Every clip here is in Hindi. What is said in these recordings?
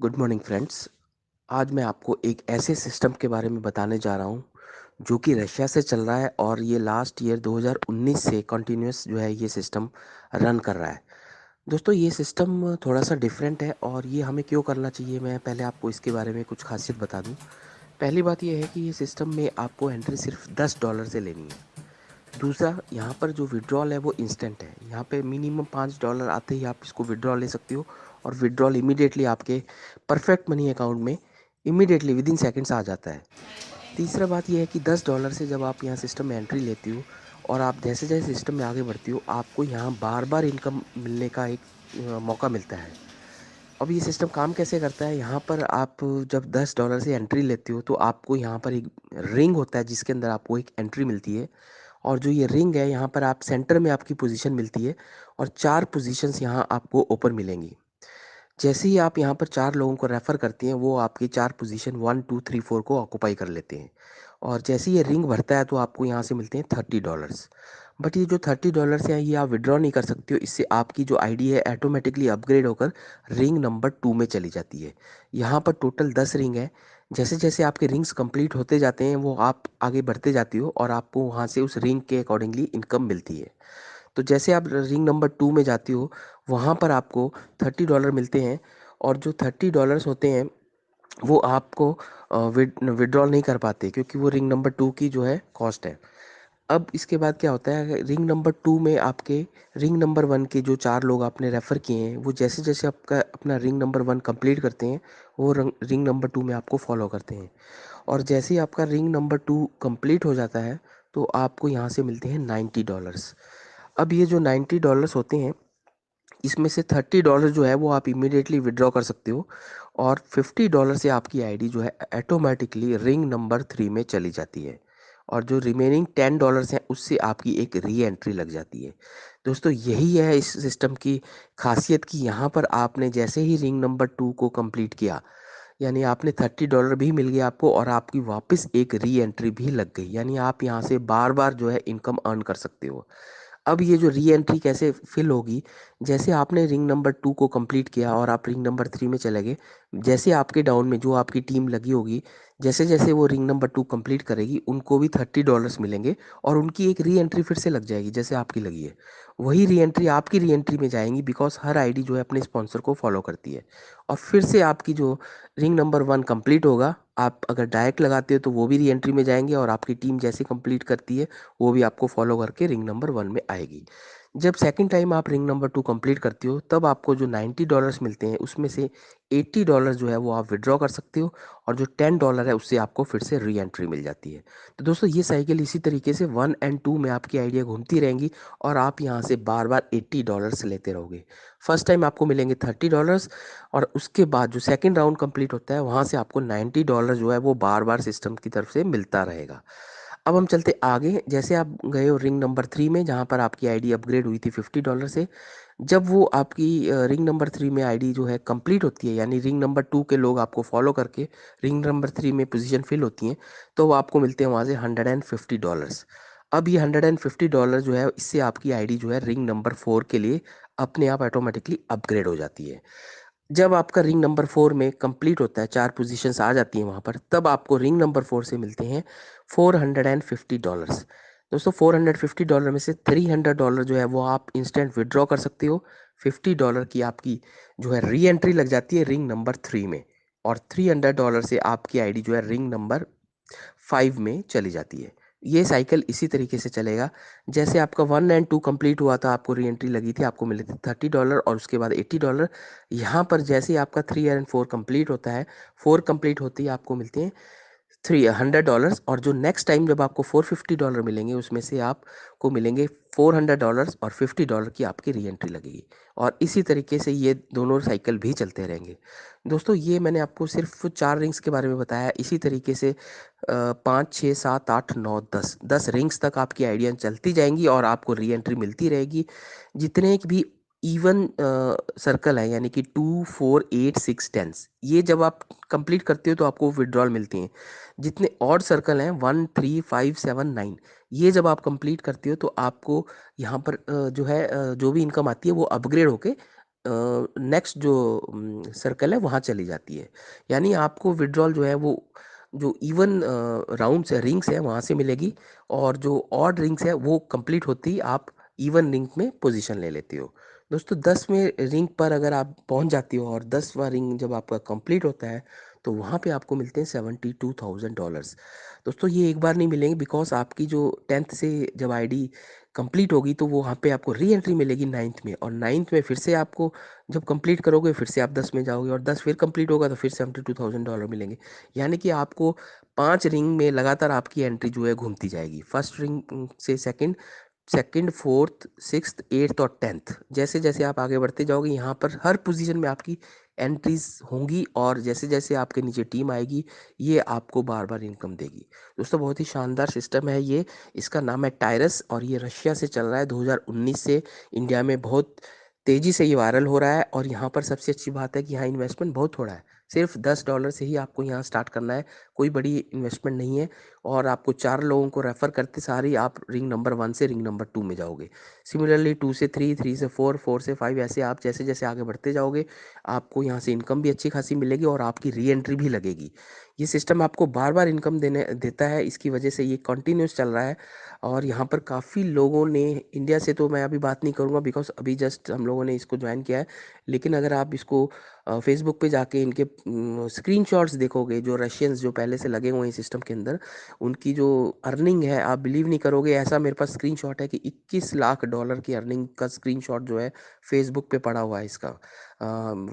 Good morning friends. आज मैं आपको एक ऐसे सिस्टम के बारे में बताने जा रहा हूँ जो कि रशिया से चल रहा है और ये लास्ट ईयर 2019 से कंटिन्यूस जो है ये सिस्टम रन कर रहा है। दोस्तों, ये सिस्टम थोड़ा सा डिफरेंट है और ये हमें क्यों करना चाहिए, मैं पहले आपको इसके बारे में कुछ खासियत बता दूँ। पहली बात ये है कि ये सिस्टम में आपको एंट्री सिर्फ $10 से लेनी है। दूसरा, यहाँ पर जो विड्रॉल है वो इंस्टेंट है। यहाँ पे मिनिमम $5 आते ही आप इसको विड्रॉ ले सकते हो और विड्रॉल इमीडिएटली आपके परफेक्ट मनी अकाउंट में इमीडिएटली विद इन सेकेंड्स आ जाता है। तीसरा बात यह है कि $10 से जब आप यहाँ सिस्टम में एंट्री लेती हो और आप जैसे जैसे सिस्टम में आगे बढ़ती हो, आपको यहाँ बार बार इनकम मिलने का एक मौका मिलता है। अब ये सिस्टम काम कैसे करता है, यहाँ पर आप जब $10 से एंट्री लेते हो तो आपको यहाँ पर एक रिंग होता है जिसके अंदर आपको एक एंट्री मिलती है। और जो ये रिंग है, यहाँ पर आप सेंटर में आपकी पोजीशन मिलती है और 4 पोजीशंस यहाँ आपको ओपन मिलेंगी। जैसे ही आप यहाँ पर 4 लोगों को रेफ़र करती हैं, वो आपकी 4 पोजीशन 1, 2, 3, 4 को ऑक्युपाई कर लेते हैं। और जैसे ही ये रिंग भरता है तो आपको यहाँ से मिलते हैं $30। बट ये जो $30 हैं ये आप विथड्रॉ नहीं कर सकते हो। इससे आपकी जो आईडी है ऑटोमेटिकली अपग्रेड होकर रिंग नंबर 2 में चली जाती है। यहाँ पर टोटल 10 रिंग है। जैसे-जैसे आपके रिंग्स कंप्लीट होते जाते हैं, वो आप आगे बढ़ते जाती हो और आपको वहाँ से उस रिंग के अकॉर्डिंगली इनकम मिलती है। तो जैसे आप रिंग नंबर 2 में जाती हो, वहाँ पर आपको $30 मिलते हैं और जो $30 होते हैं वो आपको विथड्रॉल नहीं कर पाते क्योंकि वो रिंग नंबर 2 की जो है कॉस्ट है। अब इसके बाद क्या होता है, रिंग नंबर 2 में आपके रिंग नंबर 1 के जो 4 लोग आपने रेफ़र किए हैं, वो जैसे-जैसे आपका अपना रिंग नंबर 1 कंप्लीट करते हैं, वो रिंग नंबर 2 में आपको फ़ॉलो करते हैं। और जैसे ही आपका रिंग नंबर 2 कंप्लीट हो जाता है, तो आपको यहाँ से मिलते हैं $90। अब ये जो $90 होते हैं, इसमें से $30 जो है वो आप इमीडिएटली विथड्रॉ कर सकते हो और $50 से आपकी आईडी जो है ऑटोमेटिकली रिंग नंबर 3 में चली जाती है और जो रिमेनिंग $10 हैं उससे आपकी एक री एंट्री लग जाती है। दोस्तों, यही है इस सिस्टम की खासियत कि यहाँ पर आपने जैसे ही रिंग नंबर 2 को कंप्लीट किया, यानी आपने $30 भी मिल गया आपको और आपकी वापस एक री एंट्री भी लग गई, यानी आप यहाँ से बार बार जो है इनकम अर्न कर सकते हो। अब ये जो री एंट्री कैसे फिल होगी, जैसे आपने रिंग नंबर 2 को कंप्लीट किया और आप रिंग नंबर 3 में चले गए, जैसे आपके डाउन में जो आपकी टीम लगी होगी, जैसे जैसे वो रिंग नंबर 2 कंप्लीट करेगी, उनको भी $30 मिलेंगे और उनकी एक री एंट्री फिर से लग जाएगी जैसे आपकी लगी है। वही री एंट्री आपकी री एंट्री में जाएंगी बिकॉज हर आईडी जो है अपने स्पॉन्सर को फॉलो करती है। और फिर से आपकी जो रिंग नंबर 1 कंप्लीट होगा, आप अगर डायरेक्ट लगाते हो तो वो भी री एंट्री में जाएंगे और आपकी टीम जैसे कंप्लीट करती है वो भी आपको फॉलो करके रिंग नंबर 1 में आएगी। जब सेकंड टाइम आप रिंग नंबर 2 कंप्लीट करती हो, तब आपको जो $90 मिलते हैं उसमें से $80 जो है वो आप विथड्रॉ कर सकते हो और जो $10 है उससे आपको फिर से री एंट्री मिल जाती है। तो दोस्तों, ये साइकिल इसी तरीके से 1 एंड 2 में आपकी आइडिया घूमती रहेंगी और आप यहाँ से बार बार $80 लेते रहोगे। फर्स्ट टाइम आपको मिलेंगे $30 और उसके बाद जो सेकंड राउंड कंप्लीट होता है वहाँ से आपको $90 जो है वो बार बार सिस्टम की तरफ से मिलता रहेगा। अब हम चलते आगे। जैसे आप गए हो रिंग नंबर 3 में, जहाँ पर आपकी आईडी अपग्रेड हुई थी $50 से। जब वो आपकी रिंग नंबर 3 में आईडी जो है कंप्लीट होती है, यानी रिंग नंबर 2 के लोग आपको फॉलो करके रिंग नंबर 3 में पोजीशन फिल होती हैं, तो वो आपको मिलते हैं वहाँ से $150। अब ये $150 जो है, इससे आपकी आईडी जो है रिंग नंबर 4 के लिए अपने आप ऑटोमेटिकली अपग्रेड हो जाती है। जब आपका रिंग नंबर 4 में कंप्लीट होता है, 4 पोजीशंस आ जाती हैं वहाँ पर, तब आपको रिंग नंबर 4 से मिलते हैं $450। दोस्तों, $450 में से $300 जो है वो आप इंस्टेंट विथड्रॉ कर सकते हो। $50 की आपकी जो है री एंट्री लग जाती है रिंग नंबर 3 में और $300 से आपकी आईडी जो है रिंग नंबर 5 में चली जाती है। ये साइकिल इसी तरीके से चलेगा। जैसे आपका 1 एंड 2 कंप्लीट हुआ था, आपको री एंट्री लगी थी, आपको मिले थे $30 और उसके बाद $80। यहाँ पर जैसे ही आपका 3 एंड 4 कंप्लीट होता है, 4 कंप्लीट होते ही आपको मिलते हैं $300 और जो नेक्स्ट टाइम जब आपको $450 मिलेंगे, उसमें से आपको मिलेंगे $400 और $50 की आपकी री एंट्री लगेगी और इसी तरीके से ये दोनों साइकिल भी चलते रहेंगे। दोस्तों, ये मैंने आपको सिर्फ 4 रिंग्स के बारे में बताया। इसी तरीके से 5, 6, 7, 8, 9, 10 रिंग्स तक आपकी आइडिया चलती जाएंगी और आपको री एंट्री मिलती रहेगी। जितने भी इवन सर्कल है, यानी कि 2, 4, 8, 6, 10, ये जब आप कंप्लीट करते हो तो आपको विड्रॉल मिलती हैं। जितने ऑड सर्कल हैं 1, 3, 5, 7, 9, ये जब आप कंप्लीट करते हो तो आपको यहाँ पर जो है जो भी इनकम आती है वो अपग्रेड होके नेक्स्ट जो सर्कल है वहाँ चली जाती है। यानी आपको विथड्रॉल जो है वो जो इवन राउंड्स है, रिंग्स है वहाँ से मिलेगी, और जो ऑड रिंग्स है वो कंप्लीट होती ही आप इवन रिंग में पोजीशन ले लेती हो। दोस्तों 10वें रिंग पर अगर आप पहुँच जाती हो और 10वां रिंग जब आपका कंप्लीट होता है तो वहाँ पे आपको मिलते हैं $72,000। दोस्तों ये एक बार नहीं मिलेंगे, बिकॉज़ आपकी जो 10th से जब आईडी कंप्लीट होगी तो वो वहाँ पे आपको री एंट्री मिलेगी 9th में, और 9th में फिर से आपको जब कंप्लीट करोगे फिर से आप 10 में जाओगे, और 10 फिर कंप्लीट होगा तो फिर $72,000 मिलेंगे। यानी कि आपको 5 रिंग में लगातार आपकी एंट्री जो है घूमती जाएगी। फर्स्ट रिंग से second, second, fourth, sixth, eighth और 10th, जैसे जैसे आप आगे बढ़ते जाओगे यहाँ पर हर पोजीशन में आपकी एंट्रीज होंगी, और जैसे जैसे आपके नीचे टीम आएगी ये आपको बार बार इनकम देगी। दोस्तों बहुत ही शानदार सिस्टम है ये। इसका नाम है टाइरस, और ये रशिया से चल रहा है 2019 से। इंडिया में बहुत तेज़ी से ये वायरल हो रहा है, और यहाँ पर सबसे अच्छी बात है कि यहाँ इन्वेस्टमेंट बहुत थोड़ा है। सिर्फ $10 से ही आपको यहाँ स्टार्ट करना है, कोई बड़ी इन्वेस्टमेंट नहीं है, और आपको 4 लोगों को रेफ़र करते सार ही आप रिंग नंबर 1 से रिंग नंबर 2 में जाओगे। सिमिलरली 2 से 3, 3 से 4, 4 से 5, ऐसे आप जैसे-जैसे आगे बढ़ते जाओगे, आपको यहाँ से इनकम भी अच्छी खासी मिलेगी और आपकी री एंट्री भी लगेगी। ये सिस्टम आपको बार-बार इनकम देने देता है, इसकी वजह से ये कंटिन्यूअस चल रहा है, और यहाँ पर काफ़ी लोगों ने, इंडिया से तो मैं अभी बात नहीं करूँगा बिकॉज़ अभी जस्ट हम लोगों ने इसको जॉइन किया है। लेकिन अगर आप इसको फ़ेसबुक पे जाके इनके स्क्रीनशॉट्स देखोगे, जो रशियंस जो पहले से लगे हुए हैं सिस्टम के अंदर, उनकी जो अर्निंग है आप बिलीव नहीं करोगे। ऐसा मेरे पास स्क्रीनशॉट है कि $21 लाख की अर्निंग का स्क्रीनशॉट जो है फ़ेसबुक पे पड़ा हुआ है इसका,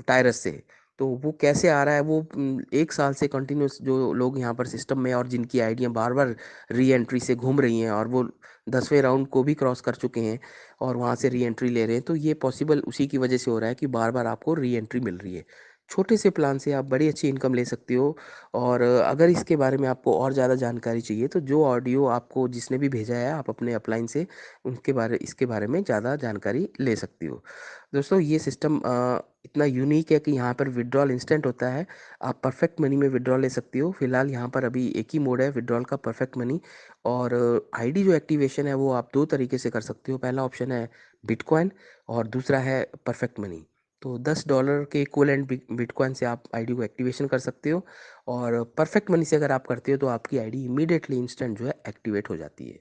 टायरस से। तो वो कैसे आ रहा है, वो 1 साल से कंटिन्यूअस जो लोग यहाँ पर सिस्टम में, और जिनकी आईडियाँ बार-बार री एंट्री से घूम रही हैं, और वो 10वें राउंड को भी क्रॉस कर चुके हैं और वहाँ से री एंट्री ले रहे हैं, तो ये पॉसिबल उसी की वजह से हो रहा है कि बार-बार आपको री एंट्री मिल रही है। छोटे से प्लान से आप बड़ी अच्छी इनकम ले सकते हो, और अगर इसके बारे में आपको और ज़्यादा जानकारी चाहिए तो जो ऑडियो आपको जिसने भी भेजा है आप अपने अपलाइन से उनके बारे इसके बारे में ज़्यादा जानकारी ले सकती हो। दोस्तों ये सिस्टम इतना यूनिक है कि यहाँ पर विथड्रॉल इंस्टेंट होता है। आप परफेक्ट मनी में विथड्रॉल ले सकती हो। फिलहाल यहाँ पर अभी एक ही मोड है विथड्रॉल का, परफेक्ट मनी, और आईडी जो एक्टिवेशन है वो आप 2 तरीके से कर सकते हो। पहला ऑप्शन है बिटकॉइन, और दूसरा है परफेक्ट मनी। तो $10 के इक्विवेलेंट बिटकॉइन से आप आईडी को एक्टिवेशन कर सकते हो, और परफेक्ट मनी से अगर आप करते हो तो आपकी आईडी इमीडिएटली इंस्टेंट जो है एक्टिवेट हो जाती है।